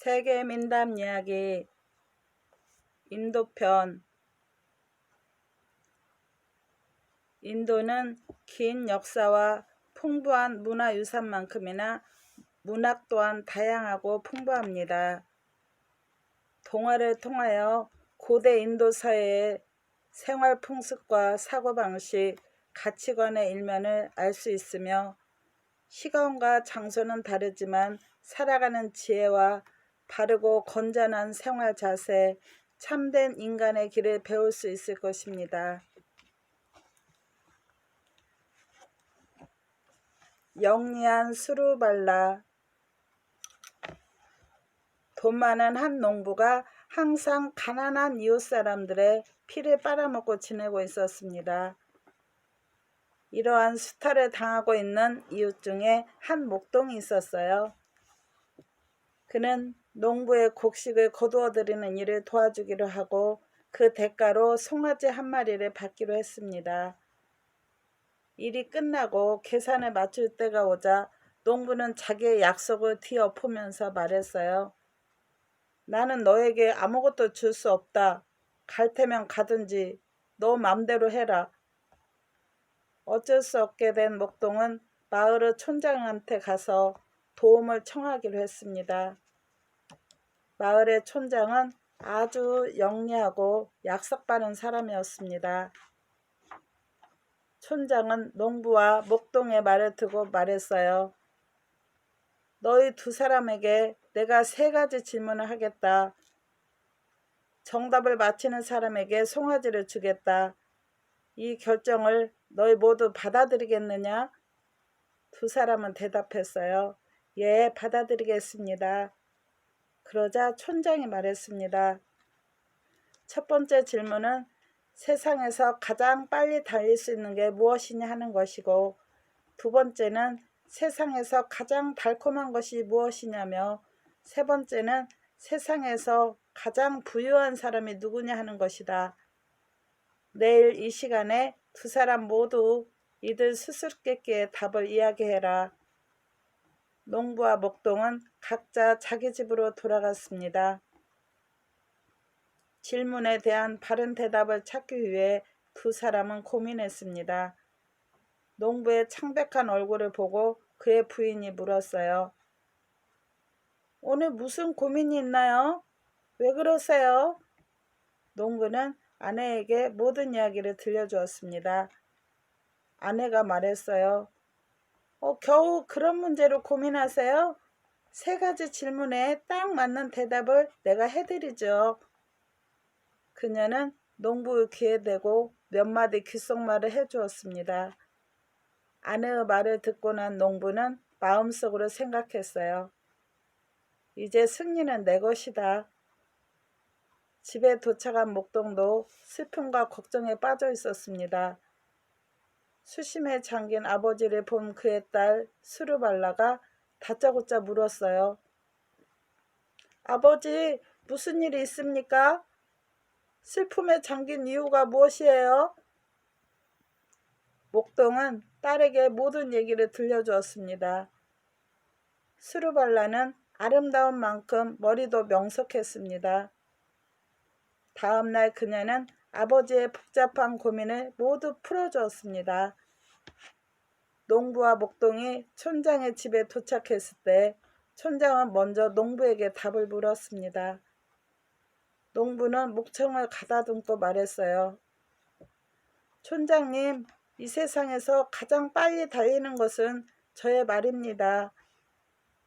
세계 민담 이야기 인도편. 인도는 긴 역사와 풍부한 문화유산만큼이나 문학 또한 다양하고 풍부합니다. 동화를 통하여 고대 인도 사회의 생활 풍습과 사고방식, 가치관의 일면을 알 수 있으며 시간과 장소는 다르지만 살아가는 지혜와 바르고 건전한 생활 자세, 참된 인간의 길을 배울 수 있을 것입니다. 영리한 수루발라. 돈 많은 한 농부가 항상 가난한 이웃 사람들의 피를 빨아먹고 지내고 있었습니다. 이러한 수탈을 당하고 있는 이웃 중에 한 목동이 있었어요. 그는 농부의 곡식을 거두어 들이는 일을 도와주기로 하고 그 대가로 송아지 한 마리를 받기로 했습니다. 일이 끝나고 계산을 맞출 때가 오자 농부는 자기의 약속을 뒤엎으면서 말했어요. 나는 너에게 아무것도 줄 수 없다. 갈 테면 가든지 너 맘대로 해라. 어쩔 수 없게 된 목동은 마을의 촌장한테 가서 도움을 청하기로 했습니다. 마을의 촌장은 아주 영리하고 약삭 빠른 사람이었습니다. 촌장은 농부와 목동의 말을 듣고 말했어요. 너희 두 사람에게 내가 3가지 질문을 하겠다. 정답을 맞히는 사람에게 송아지를 주겠다. 이 결정을 너희 모두 받아들이겠느냐? 두 사람은 대답했어요. 예, 받아들이겠습니다. 그러자 촌장이 말했습니다. 첫 번째 질문은 세상에서 가장 빨리 달릴 수 있는 게 무엇이냐 하는 것이고, 두 번째는 세상에서 가장 달콤한 것이 무엇이냐며, 세 번째는 세상에서 가장 부유한 사람이 누구냐 하는 것이다. 내일 이 시간에 두 사람 모두 이들 수수께끼의 답을 이야기해라. 농부와 목동은 각자 자기 집으로 돌아갔습니다. 질문에 대한 바른 대답을 찾기 위해 두 사람은 고민했습니다. 농부의 창백한 얼굴을 보고 그의 부인이 물었어요. 오늘 무슨 고민이 있나요? 왜 그러세요? 농부는 아내에게 모든 이야기를 들려주었습니다. 아내가 말했어요. 겨우 그런 문제로 고민하세요? 3가지 질문에 딱 맞는 대답을 내가 해드리죠. 그녀는 농부의 귀에 대고 몇 마디 귓속말을 해주었습니다. 아내의 말을 듣고 난 농부는 마음속으로 생각했어요. 이제 승리는 내 것이다. 집에 도착한 목동도 슬픔과 걱정에 빠져 있었습니다. 수심에 잠긴 아버지를 본 그의 딸 수르발라가 다짜고짜 물었어요. 아버지, 무슨 일이 있습니까? 슬픔에 잠긴 이유가 무엇이에요? 목동은 딸에게 모든 얘기를 들려주었습니다. 수르발라는 아름다운 만큼 머리도 명석했습니다. 다음날 그녀는 아버지의 복잡한 고민을 모두 풀어주었습니다. 농부와 목동이 촌장의 집에 도착했을 때 촌장은 먼저 농부에게 답을 물었습니다. 농부는 목청을 가다듬고 말했어요. 촌장님, 이 세상에서 가장 빨리 달리는 것은 저의 말입니다.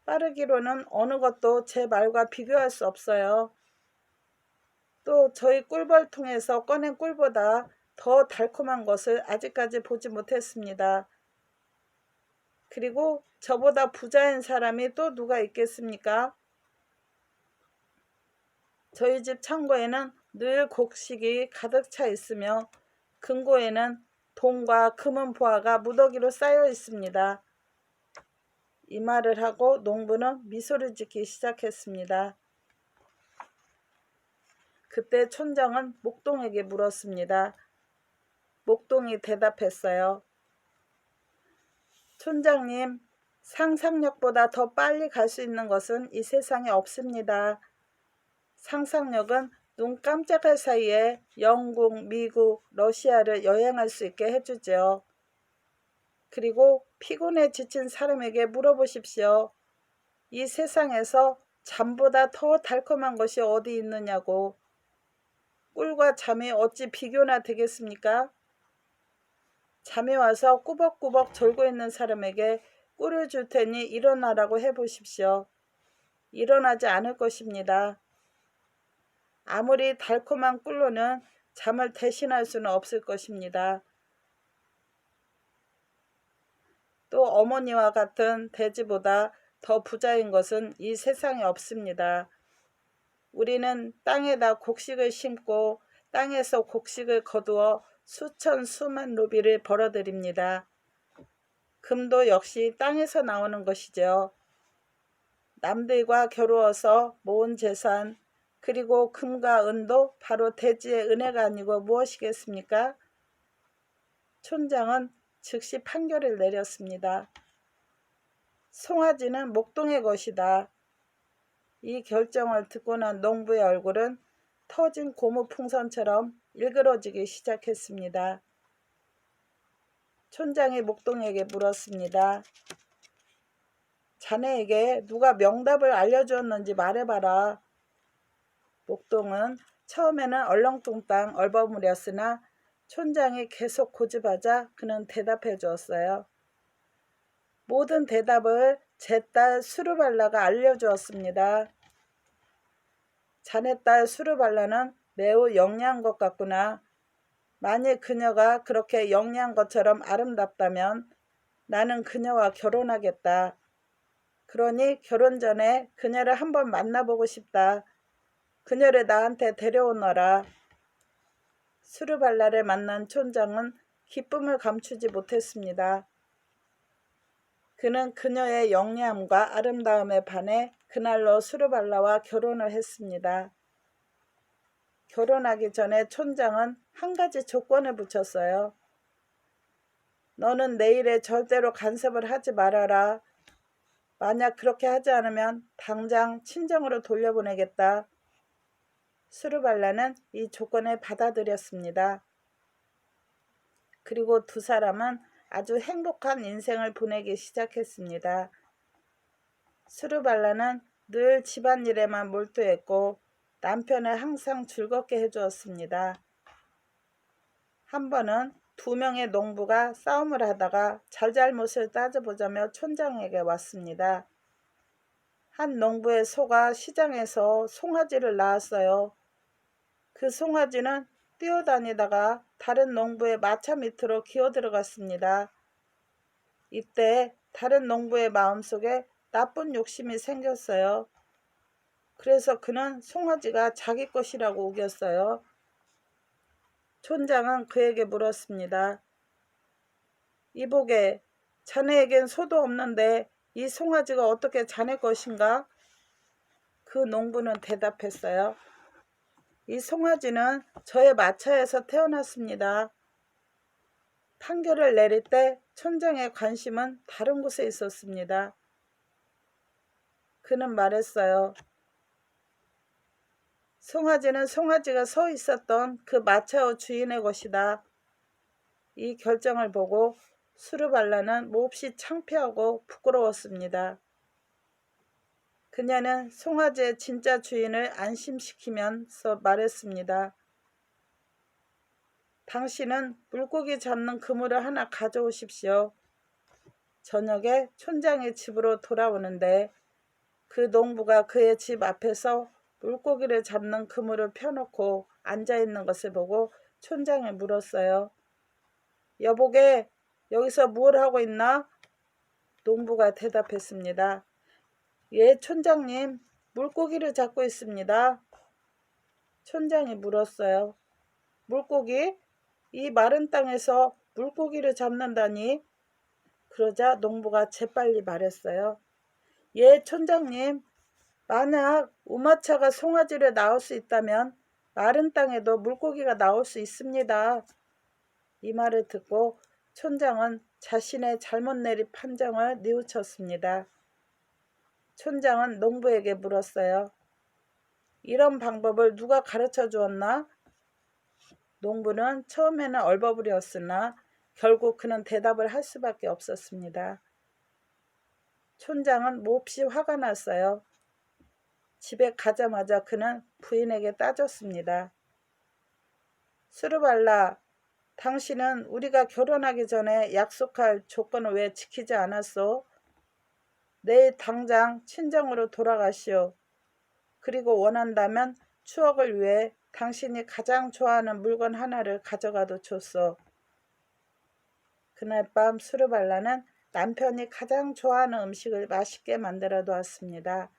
빠르기로는 어느 것도 제 말과 비교할 수 없어요. 또 저희 꿀벌통에서 꺼낸 꿀보다 더 달콤한 것을 아직까지 보지 못했습니다. 그리고 저보다 부자인 사람이 또 누가 있겠습니까? 저희 집 창고에는 늘 곡식이 가득 차 있으며 금고에는 돈과 금은 보화가 무더기로 쌓여 있습니다. 이 말을 하고 농부는 미소를 짓기 시작했습니다. 그때 촌장은 목동에게 물었습니다. 목동이 대답했어요. 촌장님, 상상력보다 더 빨리 갈 수 있는 것은 이 세상에 없습니다. 상상력은 눈 깜짝할 사이에 영국, 미국, 러시아를 여행할 수 있게 해주죠. 그리고 피곤에 지친 사람에게 물어보십시오. 이 세상에서 잠보다 더 달콤한 것이 어디 있느냐고. 꿀과 잠이 어찌 비교나 되겠습니까? 잠이 와서 꾸벅꾸벅 졸고 있는 사람에게 꿀을 줄 테니 일어나라고 해보십시오. 일어나지 않을 것입니다. 아무리 달콤한 꿀로는 잠을 대신할 수는 없을 것입니다. 또 어머니와 같은 돼지보다 더 부자인 것은 이 세상에 없습니다. 우리는 땅에다 곡식을 심고 땅에서 곡식을 거두어 수천 수만 루비를 벌어들입니다. 금도 역시 땅에서 나오는 것이죠. 남들과 겨루어서 모은 재산, 그리고 금과 은도 바로 대지의 은혜가 아니고 무엇이겠습니까? 촌장은 즉시 판결을 내렸습니다. 송아지는 목동의 것이다. 이 결정을 듣고 난 농부의 얼굴은 터진 고무풍선처럼 일그러지기 시작했습니다. 촌장이 목동에게 물었습니다. 자네에게 누가 명답을 알려주었는지 말해봐라. 목동은 처음에는 얼렁뚱땅 얼버무렸으나 촌장이 계속 고집하자 그는 대답해 주었어요. 모든 대답을 제 딸 수르발라가 알려주었습니다. 자네 딸 수르발라는 매우 영리한 것 같구나. 만일 그녀가 그렇게 영리한 것처럼 아름답다면 나는 그녀와 결혼하겠다. 그러니 결혼 전에 그녀를 한번 만나보고 싶다. 그녀를 나한테 데려오너라. 수르발라를 만난 촌장은 기쁨을 감추지 못했습니다. 그는 그녀의 영리함과 아름다움에 반해 그날로 수르발라와 결혼을 했습니다. 결혼하기 전에 촌장은 한 가지 조건을 붙였어요. 너는 내일에 절대로 간섭을 하지 말아라. 만약 그렇게 하지 않으면 당장 친정으로 돌려보내겠다. 수르발라는 이 조건을 받아들였습니다. 그리고 두 사람은 아주 행복한 인생을 보내기 시작했습니다. 수르발라는 늘 집안일에만 몰두했고 남편을 항상 즐겁게 해주었습니다. 한 번은 두 명의 농부가 싸움을 하다가 잘잘못을 따져보자며 촌장에게 왔습니다. 한 농부의 소가 시장에서 송아지를 낳았어요. 그 송아지는 뛰어다니다가 다른 농부의 마차 밑으로 기어들어갔습니다. 이때 다른 농부의 마음속에 나쁜 욕심이 생겼어요. 그래서 그는 송아지가 자기 것이라고 우겼어요. 촌장은 그에게 물었습니다. 이보게, 자네에겐 소도 없는데 이 송아지가 어떻게 자네 것인가? 그 농부는 대답했어요. 이 송아지는 저의 마차에서 태어났습니다. 판결을 내릴 때 촌장의 관심은 다른 곳에 있었습니다. 그는 말했어요. 송아지는 송아지가 서 있었던 그 마차의 주인의 것이다. 이 결정을 보고 수르발라는 몹시 창피하고 부끄러웠습니다. 그녀는 송아지의 진짜 주인을 안심시키면서 말했습니다. 당신은 물고기 잡는 그물을 하나 가져오십시오. 저녁에 촌장의 집으로 돌아오는데 그 농부가 그의 집 앞에서 물고기를 잡는 그물을 펴놓고 앉아있는 것을 보고 촌장을 물었어요. 여보게, 여기서 뭘 하고 있나? 농부가 대답했습니다. 예, 촌장님, 물고기를 잡고 있습니다. 촌장이 물었어요. 물고기? 이 마른 땅에서 물고기를 잡는다니? 그러자 농부가 재빨리 말했어요. 예, 촌장님, 만약 우마차가 송아지를 낳을 수 있다면 마른 땅에도 물고기가 나올 수 있습니다. 이 말을 듣고 촌장은 자신의 잘못 내린 판정을 뉘우쳤습니다. 촌장은 농부에게 물었어요. 이런 방법을 누가 가르쳐 주었나? 농부는 처음에는 얼버무렸으나 결국 그는 대답을 할 수밖에 없었습니다. 촌장은 몹시 화가 났어요. 집에 가자마자 그는 부인에게 따졌습니다. 수르발라, 당신은 우리가 결혼하기 전에 약속할 조건을 왜 지키지 않았소? 내일 당장 친정으로 돌아가시오. 그리고 원한다면 추억을 위해 당신이 가장 좋아하는 물건 하나를 가져가도 좋소. 그날 밤 수르발라는 남편이 가장 좋아하는 음식을 맛있게 만들어 두었습니다.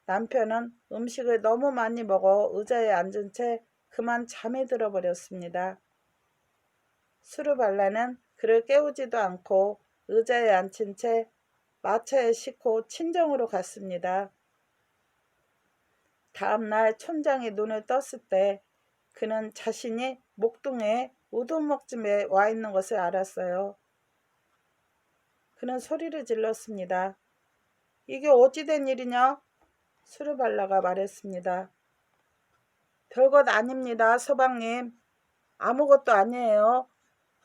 남편은 음식을 너무 많이 먹어 의자에 앉은 채 그만 잠이 들어버렸습니다. 수르발라는 그를 깨우지도 않고 의자에 앉힌 채 마차에 싣고 친정으로 갔습니다. 다음날 촌장이 눈을 떴을 때 그는 자신이 목동에 우두먹집에 와 있는 것을 알았어요. 그는 소리를 질렀습니다. 이게 어찌 된 일이냐? 수르발라가 말했습니다. 별것 아닙니다, 서방님. 아무것도 아니에요.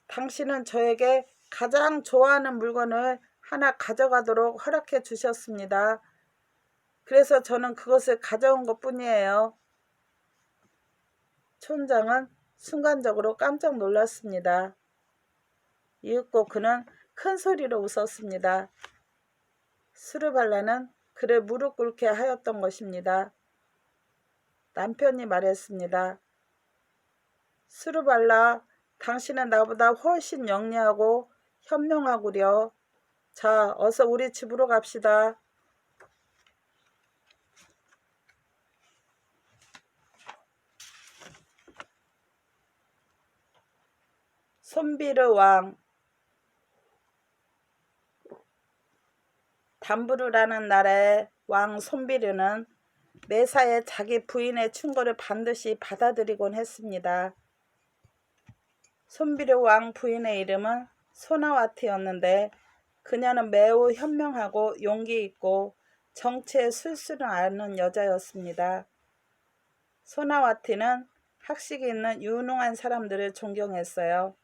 당신은 저에게 가장 좋아하는 물건을 하나 가져가도록 허락해 주셨습니다. 그래서 저는 그것을 가져온 것뿐이에요. 촌장은 순간적으로 깜짝 놀랐습니다. 이윽고 그는 큰 소리로 웃었습니다. 수르발라는 그를 무릎 꿇게 하였던 것입니다. 남편이 말했습니다. 수르발라, 당신은 나보다 훨씬 영리하고 현명하구려. 자, 어서 우리 집으로 갑시다. 손비르 왕. 담부르라는 나라의 왕 손비르는 매사에 자기 부인의 충고를 반드시 받아들이곤 했습니다. 손비르 왕 부인의 이름은 소나와티였는데 그녀는 매우 현명하고 용기 있고 정치에 술수는 아는 여자였습니다. 소나와티는 학식이 있는 유능한 사람들을 존경했어요.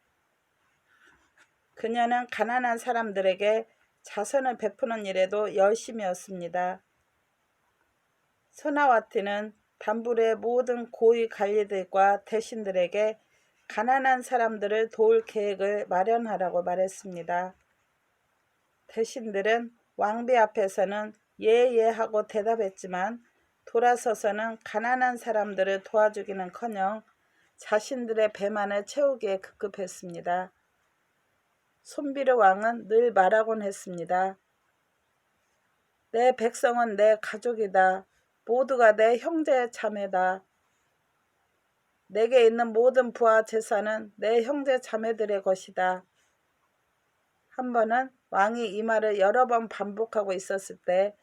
그녀는 가난한 사람들에게 자선을 베푸는 일에도 열심이었습니다. 소나와티는 담부르의 모든 고위 관리들과 대신들에게 가난한 사람들을 도울 계획을 마련하라고 말했습니다. 대신들은 왕비 앞에서는 예예하고 대답했지만 돌아서서는 가난한 사람들을 도와주기는커녕 자신들의 배만을 채우기에 급급했습니다. 손비르 왕은 늘 말하곤 했습니다. 내 백성은 내 가족이다. 모두가 내 형제 자매다. 내게 있는 모든 부와 재산은 내 형제 자매들의 것이다. 한 번은 왕이 이 말을 여러 번 반복하고 있었을 때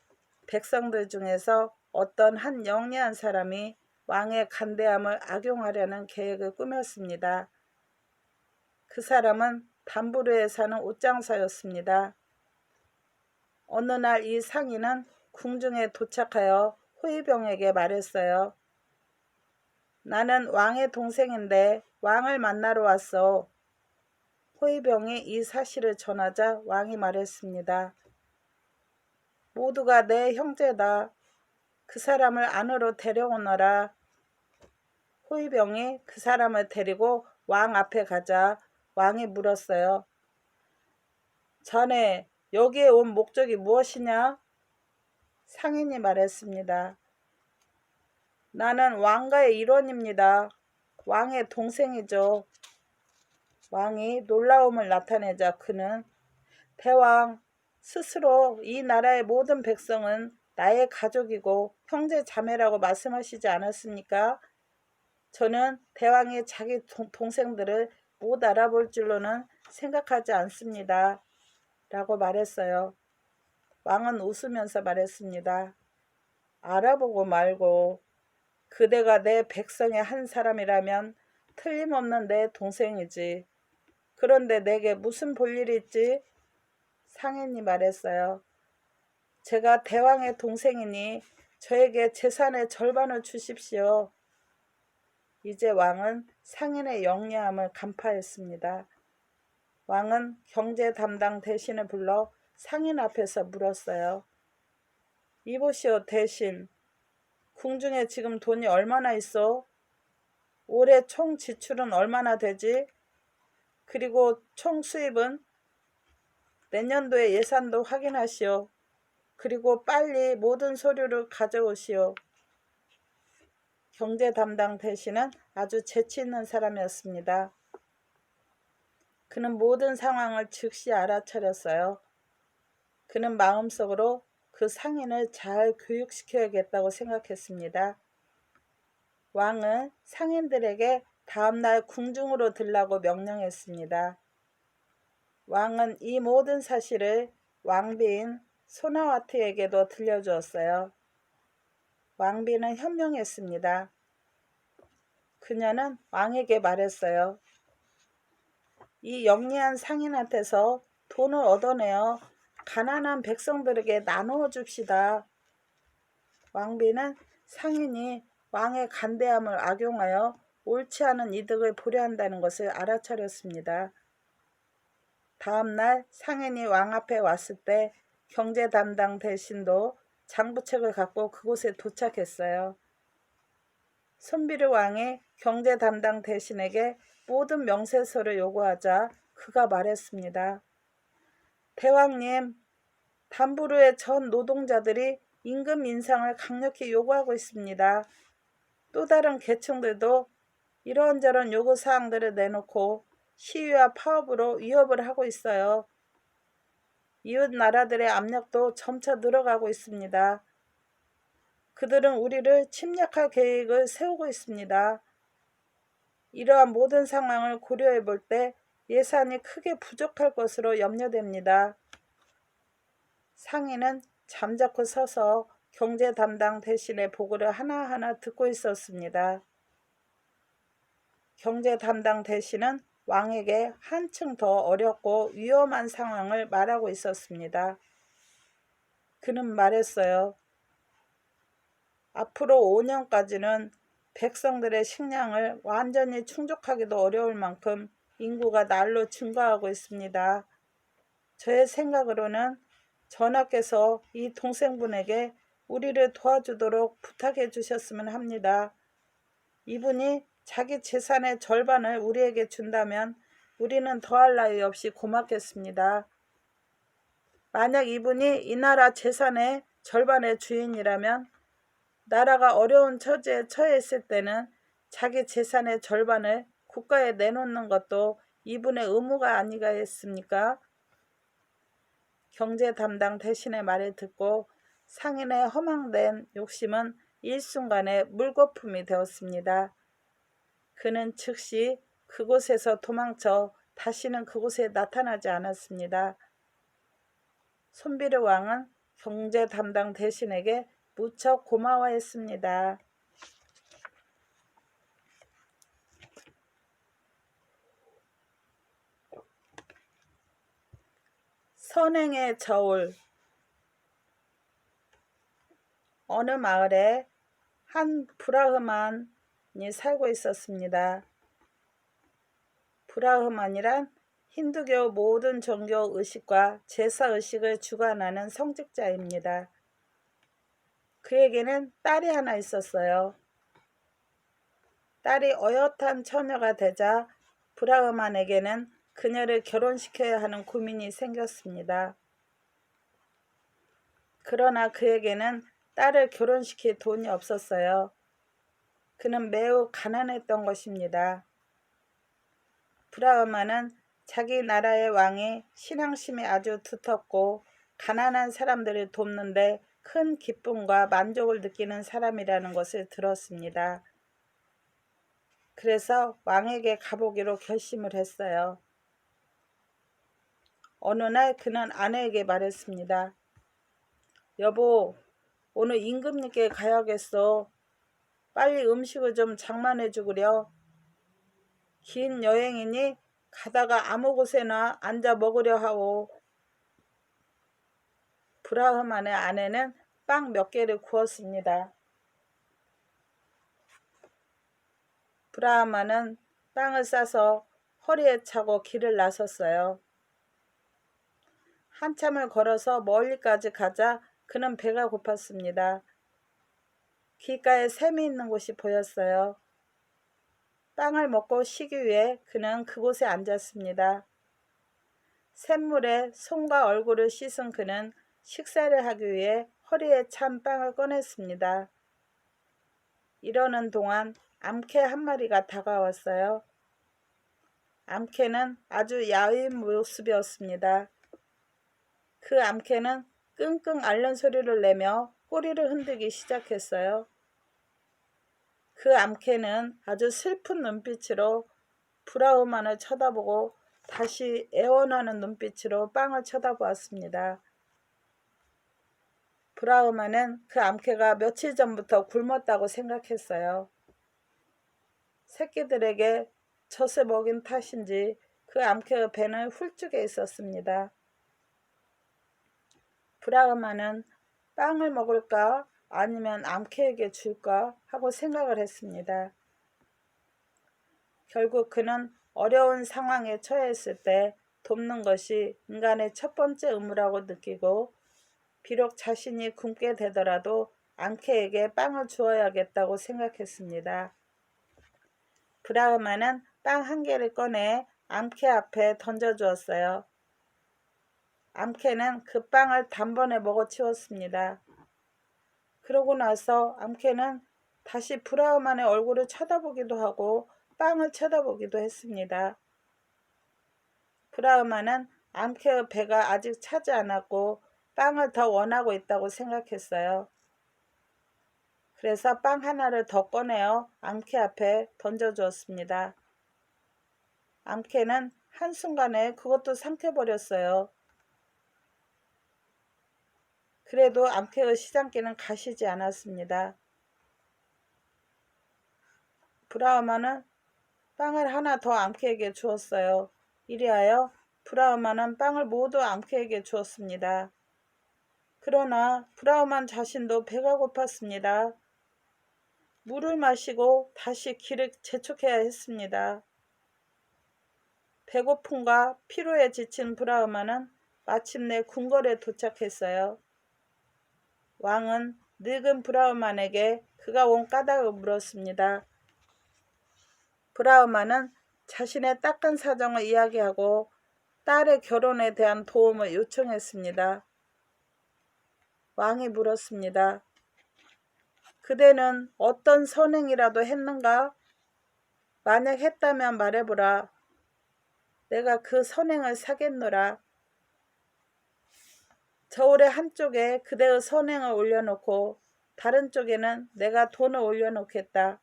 백성들 중에서 어떤 한 영리한 사람이 왕의 간대함을 악용하려는 계획을 꾸몄습니다. 그 사람은 담부르에 사는 옷장사였습니다. 어느 날 이 상인은 궁중에 도착하여 호위병에게 말했어요. 나는 왕의 동생인데 왕을 만나러 왔어. 호위병이 이 사실을 전하자 왕이 말했습니다. 모두가 내 형제다. 그 사람을 안으로 데려오너라. 호위병이 그 사람을 데리고 왕 앞에 가자 왕이 물었어요. 자네, 여기에 온 목적이 무엇이냐? 상인이 말했습니다. 나는 왕가의 일원입니다. 왕의 동생이죠. 왕이 놀라움을 나타내자 그는 대왕, 스스로 이 나라의 모든 백성은 나의 가족이고 형제 자매라고 말씀하시지 않았습니까? 저는 대왕이 자기 동생들을 못 알아볼 줄로는 생각하지 않습니다. 라고 말했어요. 왕은 웃으면서 말했습니다. 알아보고 말고 그대가 내 백성의 한 사람이라면 틀림없는 내 동생이지. 그런데 내게 무슨 볼일이 있지? 상인이 말했어요. 제가 대왕의 동생이니 저에게 재산의 절반을 주십시오. 이제 왕은 상인의 영리함을 간파했습니다. 왕은 경제 담당 대신을 불러 상인 앞에서 물었어요. 이보시오 대신, 궁중에 지금 돈이 얼마나 있어? 올해 총 지출은 얼마나 되지? 그리고 총 수입은? 내년도의 예산도 확인하시오. 그리고 빨리 모든 서류를 가져오시오. 경제 담당 대신은 아주 재치 있는 사람이었습니다. 그는 모든 상황을 즉시 알아차렸어요. 그는 마음속으로 그 상인을 잘 교육시켜야겠다고 생각했습니다. 왕은 상인들에게 다음날 궁중으로 들라고 명령했습니다. 왕은 이 모든 사실을 왕비인 소나와트에게도 들려주었어요. 왕비는 현명했습니다. 그녀는 왕에게 말했어요. 이 영리한 상인한테서 돈을 얻어내어 가난한 백성들에게 나누어 줍시다. 왕비는 상인이 왕의 간대함을 악용하여 옳지 않은 이득을 보려 한다는 것을 알아차렸습니다. 다음날 상인이 왕 앞에 왔을 때 경제 담당 대신도 장부책을 갖고 그곳에 도착했어요. 손비르 왕이 경제 담당 대신에게 모든 명세서를 요구하자 그가 말했습니다. 대왕님, 담부르의 전 노동자들이 임금 인상을 강력히 요구하고 있습니다. 또 다른 계층들도 이런저런 요구사항들을 내놓고 시위와 파업으로 위협을 하고 있어요. 이웃 나라들의 압력도 점차 늘어가고 있습니다. 그들은 우리를 침략할 계획을 세우고 있습니다. 이러한 모든 상황을 고려해 볼 때 예산이 크게 부족할 것으로 염려됩니다. 상인은 잠자코 서서 경제 담당 대신의 보고를 하나하나 듣고 있었습니다. 경제 담당 대신은 왕에게 한층 더 어렵고 위험한 상황을 말하고 있었습니다. 그는 말했어요. 앞으로 5년까지는 백성들의 식량을 완전히 충족하기도 어려울 만큼 인구가 날로 증가하고 있습니다. 저의 생각으로는 전하께서 이 동생분에게 우리를 도와주도록 부탁해 주셨으면 합니다. 이분이 자기 재산의 절반을 우리에게 준다면 우리는 더할 나위 없이 고맙겠습니다. 만약 이분이 이 나라 재산의 절반의 주인이라면 나라가 어려운 처지에 처했을 때는 자기 재산의 절반을 국가에 내놓는 것도 이분의 의무가 아니겠습니까? 경제 담당 대신의 말을 듣고 상인의 허망된 욕심은 일순간에 물거품이 되었습니다. 그는 즉시 그곳에서 도망쳐 다시는 그곳에 나타나지 않았습니다. 손비르 왕은 경제 담당 대신에게 무척 고마워했습니다. 선행의 저울. 어느 마을에 한 브라흐만이 살고 있었습니다. 브라흐만이란 힌두교 모든 종교 의식과 제사 의식을 주관하는 성직자입니다. 그에게는 딸이 하나 있었어요. 딸이 어엿한 처녀가 되자 브라흐만에게는 그녀를 결혼시켜야 하는 고민이 생겼습니다. 그러나 그에게는 딸을 결혼시킬 돈이 없었어요. 그는 매우 가난했던 것입니다. 브라흐만은 자기 나라의 왕이 신앙심이 아주 두텁고 가난한 사람들을 돕는데 큰 기쁨과 만족을 느끼는 사람이라는 것을 들었습니다. 그래서 왕에게 가보기로 결심을 했어요. 어느 날 그는 아내에게 말했습니다. 여보, 오늘 임금님께 가야겠어. 빨리 음식을 좀 장만해 주구려. 긴 여행이니 가다가 아무 곳에나 앉아 먹으려 하오. 브라흐만의 아내는 빵 몇 개를 구웠습니다. 브라흐만은 빵을 싸서 허리에 차고 길을 나섰어요. 한참을 걸어서 멀리까지 가자 그는 배가 고팠습니다. 길가에 샘이 있는 곳이 보였어요. 빵을 먹고 쉬기 위해 그는 그곳에 앉았습니다. 샘물에 손과 얼굴을 씻은 그는 식사를 하기 위해 허리에 찬 빵을 꺼냈습니다. 이러는 동안 암캐 한 마리가 다가왔어요. 암캐는 아주 야윈 모습이었습니다. 그 암캐는 끙끙 앓는 소리를 내며 꼬리를 흔들기 시작했어요. 그 암캐는 아주 슬픈 눈빛으로 브라흐만을 쳐다보고 다시 애원하는 눈빛으로 빵을 쳐다보았습니다. 브라흐만은 그 암캐가 며칠 전부터 굶었다고 생각했어요. 새끼들에게 젖을 먹인 탓인지 그 암캐의 배는 훌쭉해 있었습니다. 브라흐만은 빵을 먹을까 아니면 암캐에게 줄까 하고 생각을 했습니다. 결국 그는 어려운 상황에 처했을 때 돕는 것이 인간의 첫 번째 의무라고 느끼고 비록 자신이 굶게 되더라도 암캐에게 빵을 주어야겠다고 생각했습니다. 브라흐만은 빵 한 개를 꺼내 암캐 앞에 던져주었어요. 암캐는 그 빵을 단번에 먹어치웠습니다. 그러고 나서 암캐는 다시 브라흐만의 얼굴을 쳐다보기도 하고 빵을 쳐다보기도 했습니다. 브라흐만은 암캐의 배가 아직 차지 않았고 빵을 더 원하고 있다고 생각했어요. 그래서 빵 하나를 더 꺼내어 암캐 앞에 던져주었습니다. 암캐는 한순간에 그것도 삼켜버렸어요. 그래도 암캐의 시장기는 가시지 않았습니다. 브라흐만은 빵을 하나 더 암캐에게 주었어요. 이리하여 브라흐만은 빵을 모두 암캐에게 주었습니다. 그러나 브라흐만 자신도 배가 고팠습니다. 물을 마시고 다시 길을 재촉해야 했습니다. 배고픔과 피로에 지친 브라흐만은 마침내 궁궐에 도착했어요. 왕은 늙은 브라흐만에게 그가 온 까닭을 물었습니다. 브라흐만은 자신의 딱한 사정을 이야기하고 딸의 결혼에 대한 도움을 요청했습니다. 왕이 물었습니다. 그대는 어떤 선행이라도 했는가? 만약 했다면 말해보라. 내가 그 선행을 사겠노라. 저울의 한쪽에 그대의 선행을 올려놓고 다른 쪽에는 내가 돈을 올려놓겠다.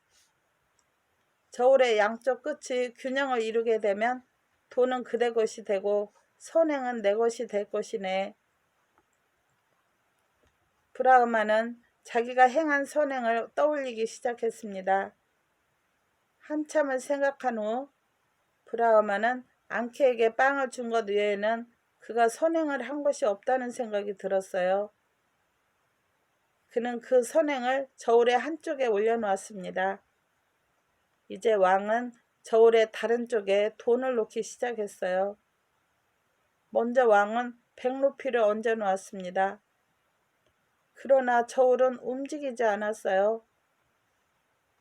저울의 양쪽 끝이 균형을 이루게 되면 돈은 그대 것이 되고 선행은 내 것이 될 것이네. 브라흐만은 자기가 행한 선행을 떠올리기 시작했습니다. 한참을 생각한 후 브라흐만은 암캐에게 빵을 준 것 외에는 그가 선행을 한 것이 없다는 생각이 들었어요. 그는 그 선행을 저울의 한쪽에 올려놓았습니다. 이제 왕은 저울의 다른 쪽에 돈을 놓기 시작했어요. 먼저 왕은 100루피를 얹어놓았습니다. 그러나 저울은 움직이지 않았어요.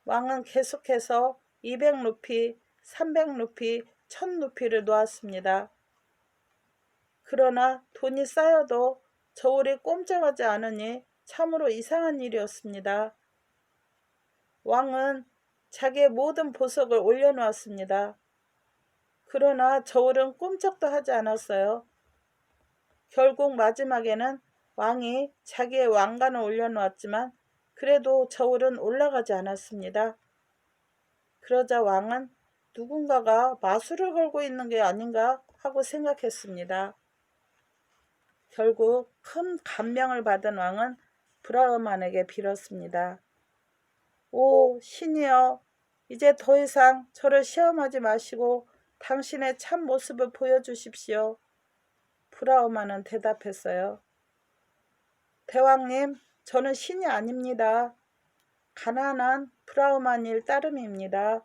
왕은 계속해서 200루피, 300루피, 1000루피를 놓았습니다. 그러나 돈이 쌓여도 저울이 꼼짝하지 않으니 참으로 이상한 일이었습니다. 왕은 자기의 모든 보석을 올려놓았습니다. 그러나 저울은 꼼짝도 하지 않았어요. 결국 마지막에는 왕이 자기의 왕관을 올려놓았지만 그래도 저울은 올라가지 않았습니다. 그러자 왕은 누군가가 마술을 걸고 있는 게 아닌가 하고 생각했습니다. 결국 큰 감명을 받은 왕은 브라흐만에게 빌었습니다. 오 신이여, 이제 더 이상 저를 시험하지 마시고 당신의 참 모습을 보여주십시오. 브라우만은 대답했어요. 대왕님, 저는 신이 아닙니다. 가난한 브라우만일 따름입니다.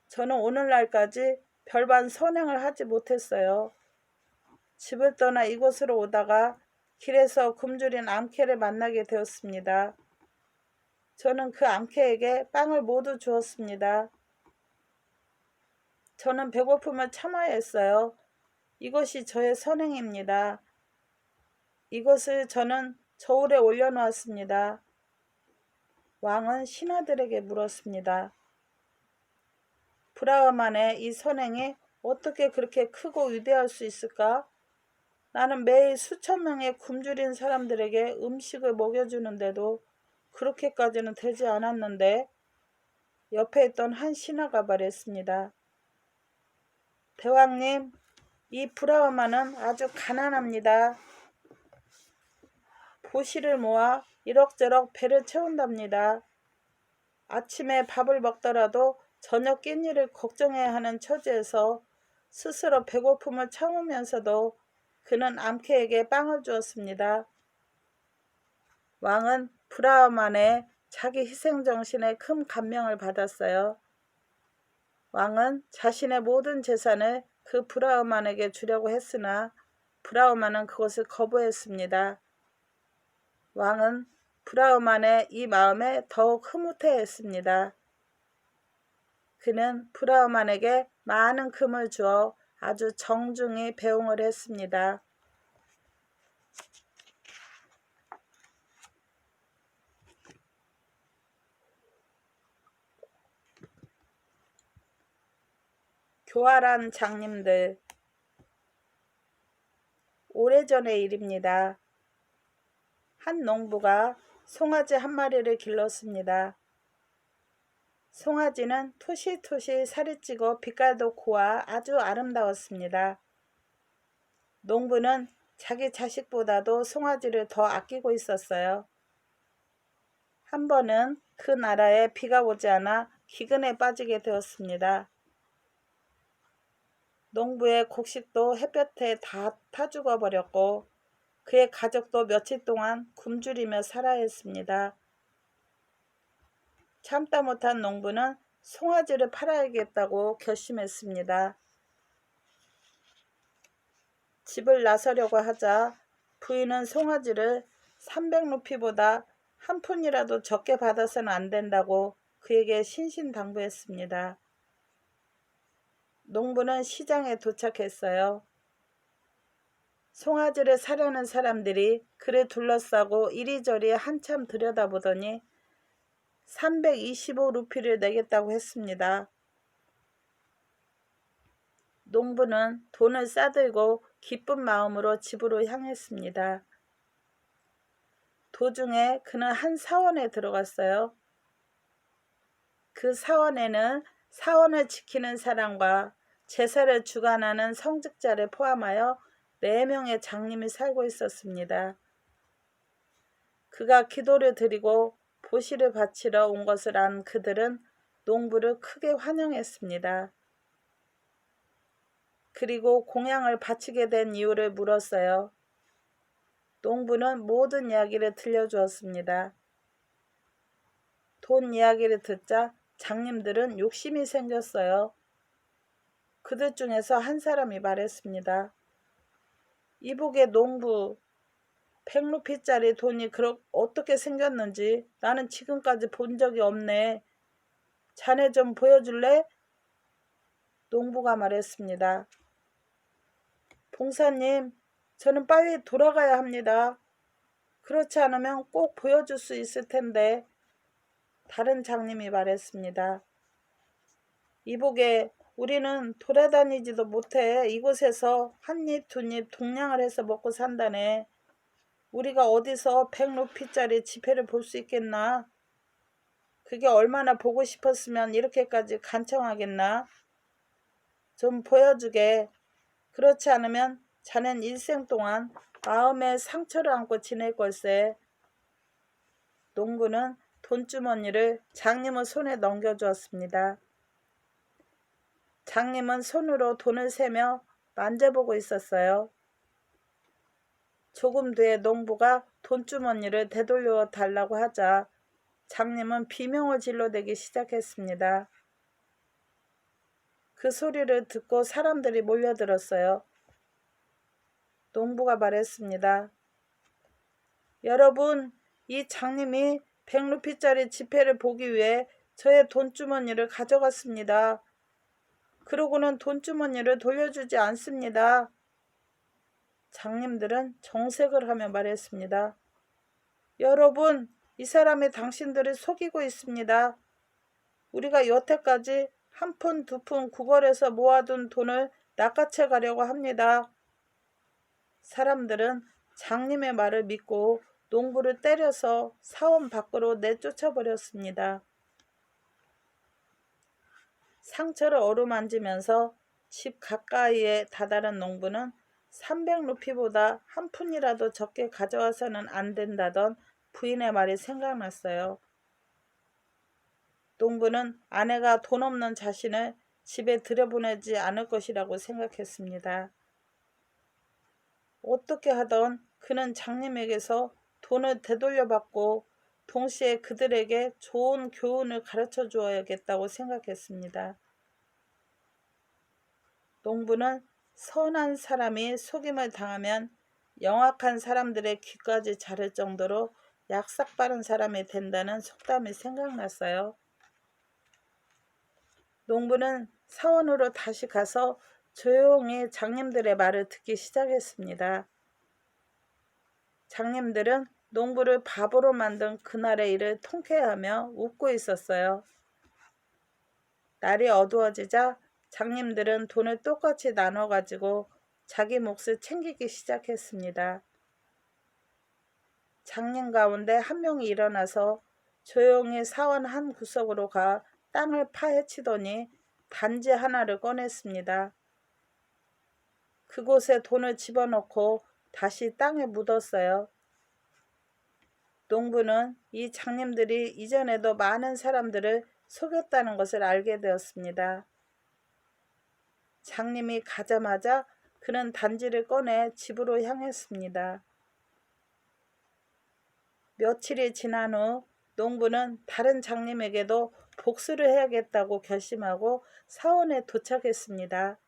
저는 오늘날까지 별반 선행을 하지 못했어요. 집을 떠나 이곳으로 오다가 길에서 굶주린 암캐를 만나게 되었습니다. 저는 그 암캐에게 빵을 모두 주었습니다. 저는 배고픔을 참아야 했어요. 이것이 저의 선행입니다. 이것을 저는 저울에 올려놓았습니다. 왕은 신하들에게 물었습니다. 브라우만의 이 선행이 어떻게 그렇게 크고 위대할 수 있을까? 나는 매일 수천 명의 굶주린 사람들에게 음식을 먹여주는데도 그렇게까지는 되지 않았는데, 옆에 있던 한 신하가 말했습니다. 대왕님, 이 브라우만은 아주 가난합니다. 보시를 모아 이럭저럭 배를 채운답니다. 아침에 밥을 먹더라도 저녁 끼니를 걱정해야 하는 처지에서 스스로 배고픔을 참으면서도 그는 암캐에게 빵을 주었습니다. 왕은 브라우만의 자기 희생정신에 큰 감명을 받았어요. 왕은 자신의 모든 재산을 그 브라우만에게 주려고 했으나 브라우만은 그것을 거부했습니다. 왕은 브라우만의 이 마음에 더욱 흐뭇해했습니다. 그는 브라우만에게 많은 금을 주어 아주 정중히 배웅을 했습니다. 교활한 장님들. 오래전의 일입니다. 한 농부가 송아지 한 마리를 길렀습니다. 송아지는 토시토시 살이 찌고 빛깔도 고와 아주 아름다웠습니다. 농부는 자기 자식보다도 송아지를 더 아끼고 있었어요. 한 번은 그 나라에 비가 오지 않아 기근에 빠지게 되었습니다. 농부의 곡식도 햇볕에 다 타 죽어버렸고 그의 가족도 며칠 동안 굶주리며 살아야 했습니다. 참다 못한 농부는 송아지를 팔아야겠다고 결심했습니다. 집을 나서려고 하자 부인은 송아지를 300루피보다 한 푼이라도 적게 받아서는 안 된다고 그에게 신신당부했습니다. 농부는 시장에 도착했어요. 송아지를 사려는 사람들이 그를 둘러싸고 이리저리 한참 들여다보더니 325루피를 내겠다고 했습니다. 농부는 돈을 싸들고 기쁜 마음으로 집으로 향했습니다. 도중에 그는 한 사원에 들어갔어요. 그 사원에는 사원을 지키는 사람과 제사를 주관하는 성직자를 포함하여 4명의 장님이 살고 있었습니다. 그가 기도를 드리고 보시를 바치러 온 것을 안 그들은 농부를 크게 환영했습니다. 그리고 공양을 바치게 된 이유를 물었어요. 농부는 모든 이야기를 들려주었습니다. 돈 이야기를 듣자 장님들은 욕심이 생겼어요. 그들 중에서 한 사람이 말했습니다. 이복의 농부, 100루피짜리 돈이 어떻게 생겼는지 나는 지금까지 본 적이 없네. 자네 좀 보여줄래? 농부가 말했습니다. 봉사님, 저는 빨리 돌아가야 합니다. 그렇지 않으면 꼭 보여줄 수 있을 텐데. 다른 장님이 말했습니다. 이복에 우리는 돌아다니지도 못해 이곳에서 한 입, 두 입 동냥을 해서 먹고 산다네. 우리가 어디서 100루피짜리 지폐를 볼 수 있겠나? 그게 얼마나 보고 싶었으면 이렇게까지 간청하겠나? 좀 보여주게. 그렇지 않으면 자넨 일생 동안 마음에 상처를 안고 지낼 걸세. 농부는 돈주머니를 장님의 손에 넘겨주었습니다. 장님은 손으로 돈을 세며 만져보고 있었어요. 조금 뒤에 농부가 돈주머니를 되돌려 달라고 하자 장님은 비명을 질러대기 시작했습니다. 그 소리를 듣고 사람들이 몰려들었어요. 농부가 말했습니다. 여러분, 이 장님이 100루피짜리 지폐를 보기 위해 저의 돈주머니를 가져갔습니다. 그러고는 돈주머니를 돌려주지 않습니다. 장님들은 정색을 하며 말했습니다. 여러분, 이 사람이 당신들을 속이고 있습니다. 우리가 여태까지 한 푼, 두 푼 구걸해서 모아둔 돈을 낚아채 가려고 합니다. 사람들은 장님의 말을 믿고 농부를 때려서 사원 밖으로 내쫓아 버렸습니다. 상처를 어루만지면서 집 가까이에 다다른 농부는 300루피보다 한 푼이라도 적게 가져와서는 안 된다던 부인의 말이 생각났어요. 농부는 아내가 돈 없는 자신을 집에 들여보내지 않을 것이라고 생각했습니다. 어떻게 하던 그는 장님에게서 돈을 되돌려받고 동시에 그들에게 좋은 교훈을 가르쳐 주어야겠다고 생각했습니다. 농부는 선한 사람이 속임을 당하면 영악한 사람들의 귀까지 자를 정도로 약삭빠른 사람이 된다는 속담이 생각났어요. 농부는 사원으로 다시 가서 조용히 장님들의 말을 듣기 시작했습니다. 장님들은 농부를 바보로 만든 그날의 일을 통쾌해하며 웃고 있었어요. 날이 어두워지자 장님들은 돈을 똑같이 나눠 가지고 자기 몫을 챙기기 시작했습니다. 장님 가운데 한 명이 일어나서 조용히 사원 한 구석으로 가 땅을 파헤치더니 단지 하나를 꺼냈습니다. 그곳에 돈을 집어넣고 다시 땅에 묻었어요. 농부는 이 장님들이 이전에도 많은 사람들을 속였다는 것을 알게 되었습니다. 장님이 가자마자 그는 단지를 꺼내 집으로 향했습니다. 며칠이 지난 후 농부는 다른 장님에게도 복수를 해야겠다고 결심하고 사원에 도착했습니다.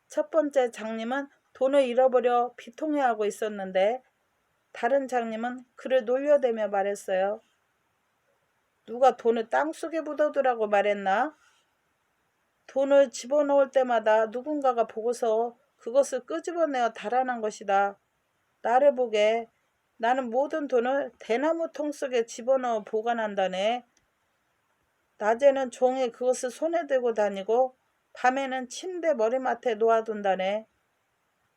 첫 번째 장님은 돈을 잃어버려 비통해하고 있었는데 다른 장님은 그를 놀려대며 말했어요. 누가 돈을 땅속에 묻어두라고 말했나? 돈을 집어넣을 때마다 누군가가 보고서 그것을 끄집어내어 달아난 것이다. 나를 보게. 나는 모든 돈을 대나무 통 속에 집어넣어 보관한다네. 낮에는 종이 그것을 손에 들고 다니고 밤에는 침대 머리맡에 놓아둔다네.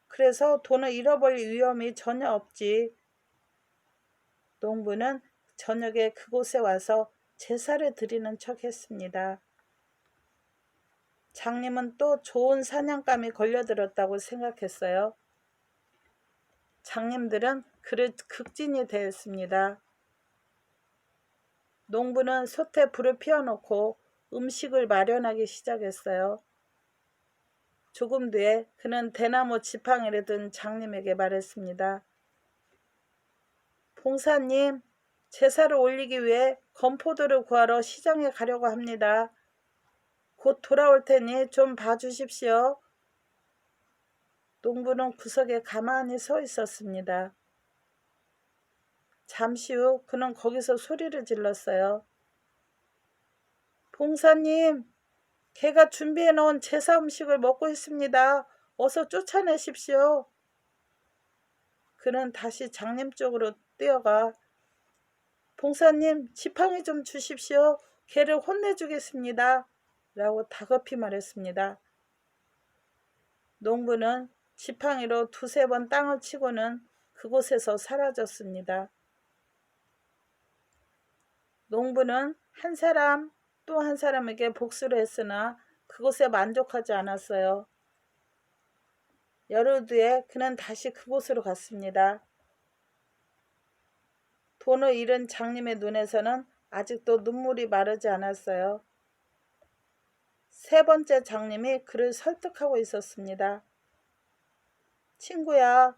그래서 돈을 잃어버릴 위험이 전혀 없지. 농부는 저녁에 그곳에 와서 제사를 드리는 척 했습니다. 장님은 또 좋은 사냥감이 걸려들었다고 생각했어요. 장님들은 그를 극진히 대했습니다. 농부는 솥에 불을 피워놓고 음식을 마련하기 시작했어요. 조금 뒤에 그는 대나무 지팡이를 든 장님에게 말했습니다. 봉사님, 제사를 올리기 위해 건포도를 구하러 시장에 가려고 합니다. 곧 돌아올 테니 좀 봐주십시오. 농부는 구석에 가만히 서 있었습니다. 잠시 후 그는 거기서 소리를 질렀어요. 봉사님, 개가 준비해 놓은 제사 음식을 먹고 있습니다. 어서 쫓아내십시오. 그는 다시 장님 쪽으로 뛰어가 봉사님, 지팡이 좀 주십시오. 개를 혼내주겠습니다. 라고 다급히 말했습니다. 농부는 지팡이로 두세 번 땅을 치고는 그곳에서 사라졌습니다. 농부는 한 사람 또 한 사람에게 복수를 했으나 그곳에 만족하지 않았어요. 열흘 뒤에 그는 다시 그곳으로 갔습니다. 돈을 잃은 장님의 눈에서는 아직도 눈물이 마르지 않았어요. 세 번째 장님이 그를 설득하고 있었습니다. 친구야,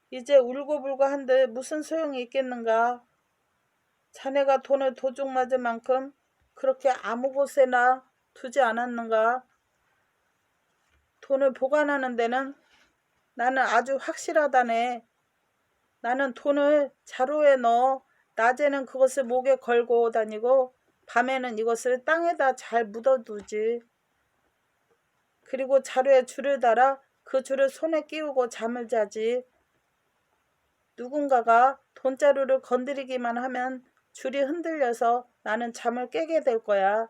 이제 울고불고 한들 무슨 소용이 있겠는가? 자네가 돈을 도둑 맞을 만큼 그렇게 아무 곳에나 두지 않았는가? 돈을 보관하는 데는 나는 아주 확실하다네. 나는 돈을 자루에 넣어 낮에는 그것을 목에 걸고 다니고 밤에는 이것을 땅에다 잘 묻어두지. 그리고 자루에 줄을 달아 그 줄을 손에 끼우고 잠을 자지. 누군가가 돈자루를 건드리기만 하면 줄이 흔들려서 나는 잠을 깨게 될 거야.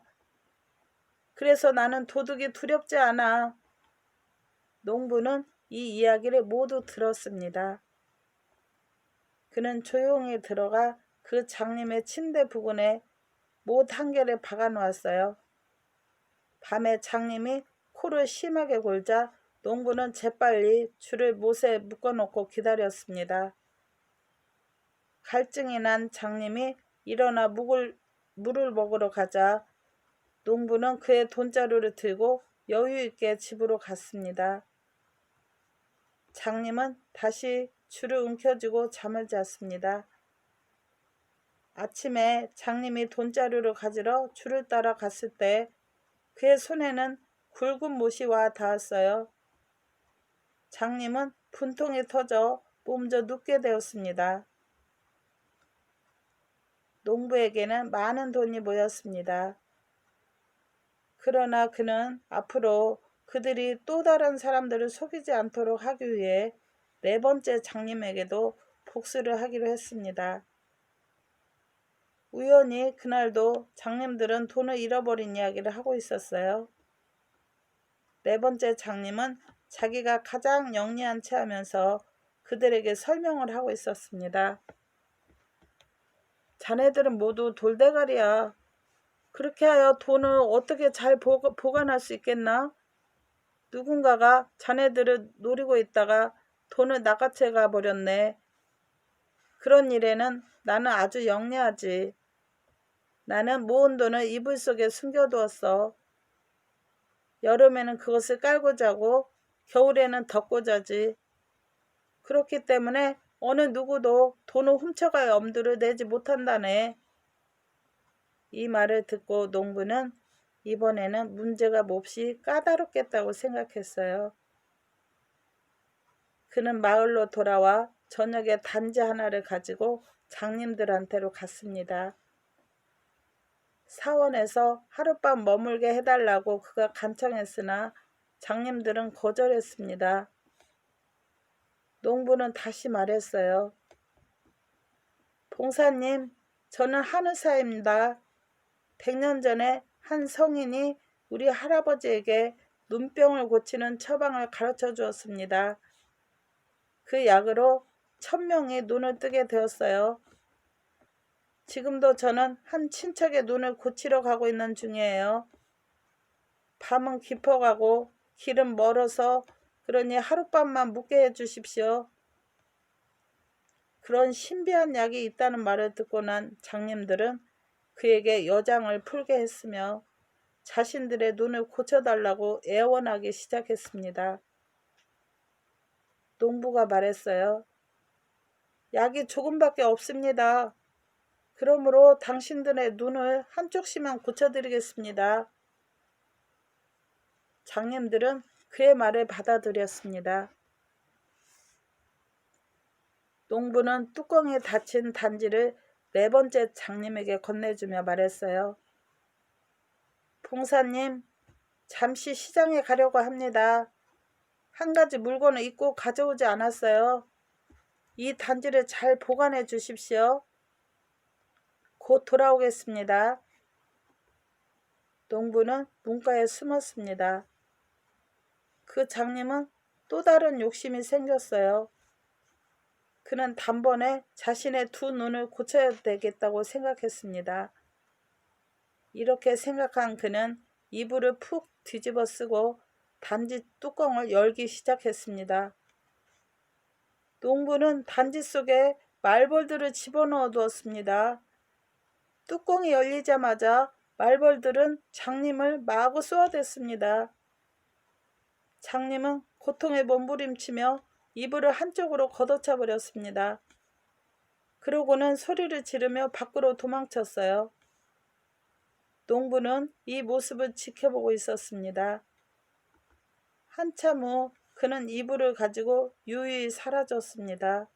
그래서 나는 도둑이 두렵지 않아. 농부는 이 이야기를 모두 들었습니다. 그는 조용히 들어가 그 장님의 침대 부근에 못 한 개를 박아 놓았어요. 밤에 장님이 코를 심하게 골자 농부는 재빨리 줄을 못에 묶어놓고 기다렸습니다. 갈증이 난 장님이 일어나 물을 먹으러 가자 농부는 그의 돈자루를 들고 여유 있게 집으로 갔습니다. 장님은 다시 줄을 움켜쥐고 잠을 잤습니다. 아침에 장님이 돈자루를 가지러 줄을 따라 갔을 때 그의 손에는 굵은 못이 와 닿았어요. 장님은 분통이 터져 몸져 눕게 되었습니다. 농부에게는 많은 돈이 모였습니다. 그러나 그는 앞으로 그들이 또 다른 사람들을 속이지 않도록 하기 위해 네 번째 장님에게도 복수를 하기로 했습니다. 우연히 그날도 장님들은 돈을 잃어버린 이야기를 하고 있었어요. 네 번째 장님은 자기가 가장 영리한 채 하면서 그들에게 설명을 하고 있었습니다. 자네들은 모두 돌대가리야. 그렇게 하여 돈을 어떻게 잘 보관할 수 있겠나? 누군가가 자네들을 노리고 있다가 돈을 낚아채 가버렸네. 그런 일에는 나는 아주 영리하지. 나는 모은 돈을 이불 속에 숨겨두었어. 여름에는 그것을 깔고 자고 겨울에는 덮고 자지. 그렇기 때문에 어느 누구도 돈을 훔쳐갈 엄두를 내지 못한다네. 이 말을 듣고 농부는 이번에는 문제가 몹시 까다롭겠다고 생각했어요. 그는 마을로 돌아와 저녁에 단지 하나를 가지고 장님들한테로 갔습니다. 사원에서 하룻밤 머물게 해달라고 그가 간청했으나 장님들은 거절했습니다. 농부는 다시 말했어요. 봉사님, 저는 한의사입니다. 100년 전에 한 성인이 우리 할아버지에게 눈병을 고치는 처방을 가르쳐 주었습니다. 그 약으로 1000명이 눈을 뜨게 되었어요. 지금도 저는 한 친척의 눈을 고치러 가고 있는 중이에요. 밤은 깊어가고 길은 멀어서 그러니 하룻밤만 묵게 해주십시오. 그런 신비한 약이 있다는 말을 듣고 난 장님들은 그에게 여장을 풀게 했으며 자신들의 눈을 고쳐달라고 애원하기 시작했습니다. 농부가 말했어요. 약이 조금밖에 없습니다. 그러므로 당신들의 눈을 한쪽씩만 고쳐드리겠습니다. 장님들은 그의 말을 받아들였습니다. 농부는 뚜껑에 닫힌 단지를 네 번째 장님에게 건네주며 말했어요. 봉사님, 잠시 시장에 가려고 합니다. 한 가지 물건을 잊고 가져오지 않았어요. 이 단지를 잘 보관해 주십시오. 곧 돌아오겠습니다. 농부는 문가에 숨었습니다. 그 장님은 또 다른 욕심이 생겼어요. 그는 단번에 자신의 두 눈을 고쳐야 되겠다고 생각했습니다. 이렇게 생각한 그는 이불을 푹 뒤집어 쓰고 단지 뚜껑을 열기 시작했습니다. 농부는 단지 속에 말벌들을 집어넣어 두었습니다. 뚜껑이 열리자마자 말벌들은 장님을 마구 쏘아댔습니다. 장님은 고통에 몸부림치며 이불을 한쪽으로 걷어차 버렸습니다. 그러고는 소리를 지르며 밖으로 도망쳤어요. 농부는 이 모습을 지켜보고 있었습니다. 한참 후 그는 이불을 가지고 유유히 사라졌습니다.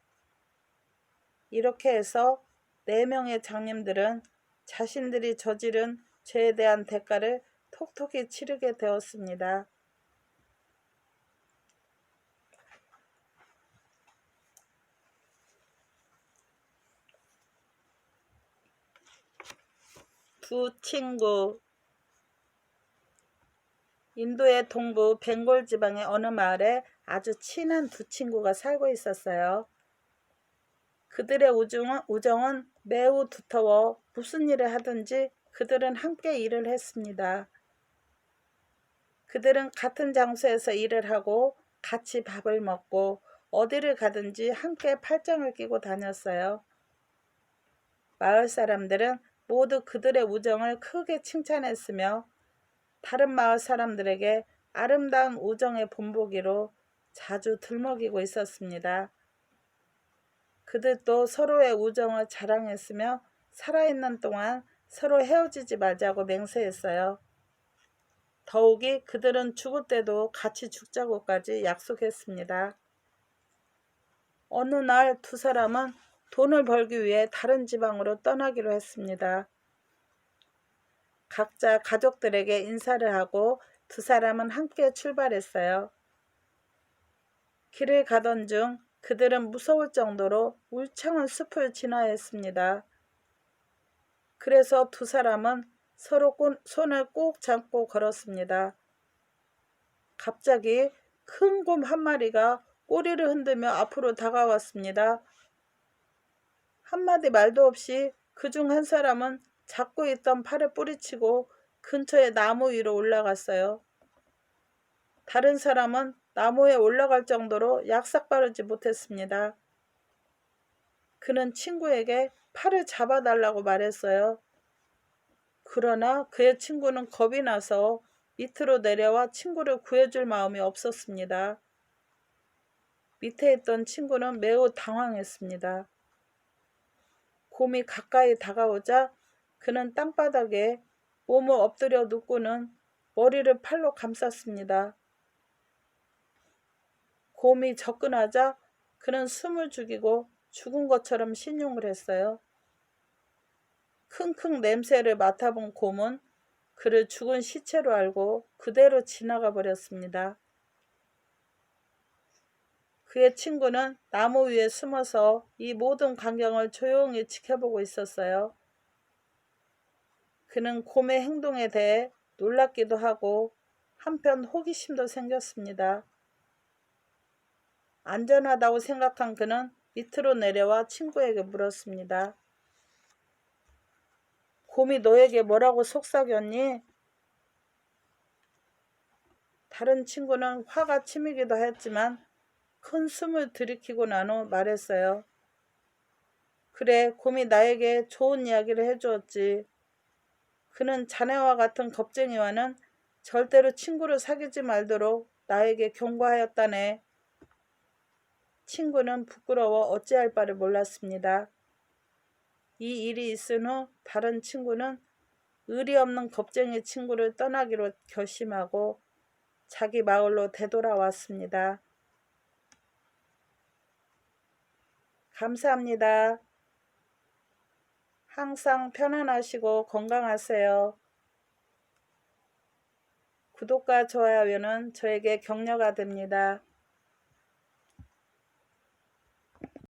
이렇게 해서 4명의 장님들은 자신들이 저지른 죄에 대한 대가를 톡톡히 치르게 되었습니다. 두 친구. 인도의 동부 벵골 지방의 어느 마을에 아주 친한 두 친구가 살고 있었어요. 그들의 우정은 매우 두터워 무슨 일을 하든지 그들은 함께 일을 했습니다. 그들은 같은 장소에서 일을 하고 같이 밥을 먹고 어디를 가든지 함께 팔짱을 끼고 다녔어요. 마을 사람들은 모두 그들의 우정을 크게 칭찬했으며 다른 마을 사람들에게 아름다운 우정의 본보기로 자주 들먹이고 있었습니다. 그들도 서로의 우정을 자랑했으며 살아있는 동안 서로 헤어지지 말자고 맹세했어요. 더욱이 그들은 죽을 때도 같이 죽자고까지 약속했습니다. 어느 날 두 사람은 돈을 벌기 위해 다른 지방으로 떠나기로 했습니다. 각자 가족들에게 인사를 하고 두 사람은 함께 출발했어요. 길을 가던 중 그들은 무서울 정도로 울창한 숲을 지나야 했습니다. 그래서 두 사람은 서로 손을 꼭 잡고 걸었습니다. 갑자기 큰 곰 한 마리가 꼬리를 흔들며 앞으로 다가왔습니다. 한마디 말도 없이 그중 한 사람은 잡고 있던 팔을 뿌리치고 근처의 나무 위로 올라갔어요. 다른 사람은 나무에 올라갈 정도로 약삭 빠르지 못했습니다. 그는 친구에게 팔을 잡아달라고 말했어요. 그러나 그의 친구는 겁이 나서 밑으로 내려와 친구를 구해줄 마음이 없었습니다. 밑에 있던 친구는 매우 당황했습니다. 곰이 가까이 다가오자 그는 땅바닥에 몸을 엎드려 눕고는 머리를 팔로 감쌌습니다. 곰이 접근하자 그는 숨을 죽이고 죽은 것처럼 신용을 했어요. 킁킁 냄새를 맡아본 곰은 그를 죽은 시체로 알고 그대로 지나가 버렸습니다. 그의 친구는 나무 위에 숨어서 이 모든 광경을 조용히 지켜보고 있었어요. 그는 곰의 행동에 대해 놀랍기도 하고 한편 호기심도 생겼습니다. 안전하다고 생각한 그는 밑으로 내려와 친구에게 물었습니다. 곰이 너에게 뭐라고 속삭였니? 다른 친구는 화가 치미기도 했지만 큰 숨을 들이키고 난 후 말했어요. 그래, 곰이 나에게 좋은 이야기를 해주었지. 그는 자네와 같은 겁쟁이와는 절대로 친구를 사귀지 말도록 나에게 경고하였다네. 친구는 부끄러워 어찌할 바를 몰랐습니다. 이 일이 있은 후 다른 친구는 의리 없는 겁쟁이 친구를 떠나기로 결심하고 자기 마을로 되돌아왔습니다. 감사합니다. 항상 편안하시고 건강하세요. 구독과 좋아요는 저에게 격려가 됩니다.